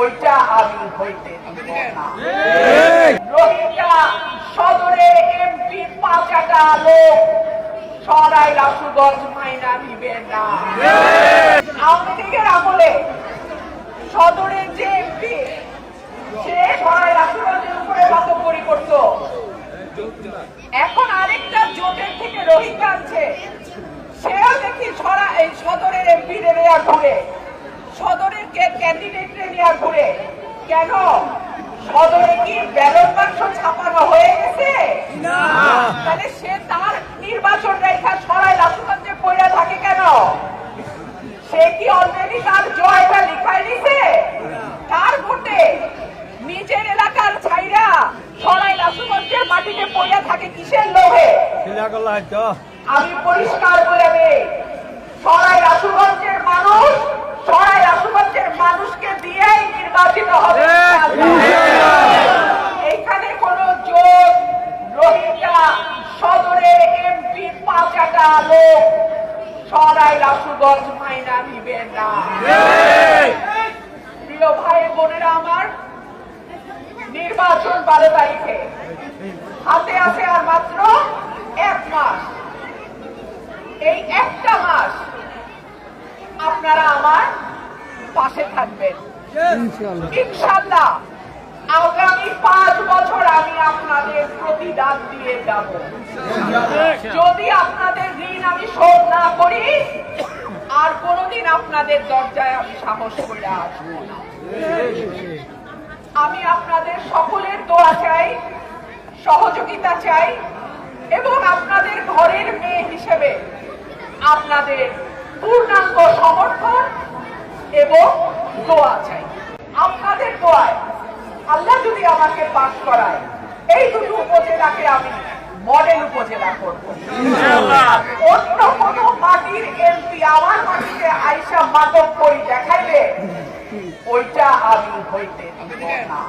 ওইটা আমি হইতে দিব না। রোহিঙ্গা সদরে এমপি ৫টা লোক সরাই রাসুগঞ্জ মাইনা নিবেন না। আওয়ামী লীগের আমলে সদরের যে এমপি সে সরাই রাসুগঞ্জের উপরে বাতকরি করত, এখন আরেকটা জোটের থেকে রোহিঙ্গা আনছে, সেও দেখি এই সদরের এমপি নেয়া ঘুরে, সদরের ক্যান্ডিডেট নেয়া ঘুরে। কেন? সদরে কি ব্যালট বাক্স ছাপানো হয়ে গেছে? তাহলে সে তার নির্বাচন রেখা সরাই রাসুগঞ্জে পড়ে থাকে কেন? সে কি অলরেডি তার জয়টা লিখাই দিছে? তার ভোটে নিজের এলাকার ছাইরা সরাই রাসুগঞ্জের মাটিতে পড়ে থাকে কিসের লোভে? আমি পরিষ্কার বলে দেই, সরাই রাসুগঞ্জের মানুষ সরাই রাসুগঞ্জের মানুষকে দিয়েই নির্বাচিত হবে। এইখানে কোন জোট রোহিঙ্গা সদরে এমপি ৫টা লোক সরাই রাসুগঞ্জ মাইনা নিবেন না। প্রিয় ভাই বোনেরা আমার, নির্বাচন ১২ তারিখে, হাতে আছে আর মাত্র ১ মাস। এই একটা মাস আপনারা আমার পাশে থাকবেন ইনশাআল্লাহ। আগামী ৫ বছর আমি আপনাদের প্রতিদান দিয়ে যাব। যদি আপনাদের ঋণ আমি শোধ না করি, আর কোনদিন আপনাদের দরজায় আমি সাহস করে আসবো না। আমি আপনাদের সকলের দোয়া চাই, সহযোগিতা চাই, এবং আপনাদের ঘরের মেয়ে হিসেবে আপনাদের পূর্ণাঙ্গ সমর্থন এবং দোয়া চাই। আপনাদের দোয়ায় আল্লাহ যদি আমাকে পাস করায়, এই দুটো উপজেলাকে আমি মডেল উপজেলা করব। অন্য কোন মাটির এমপি আমার মাটিতে আইসা মাদক করি দেখাইবে, ওইটা আমি হইতে দিব না।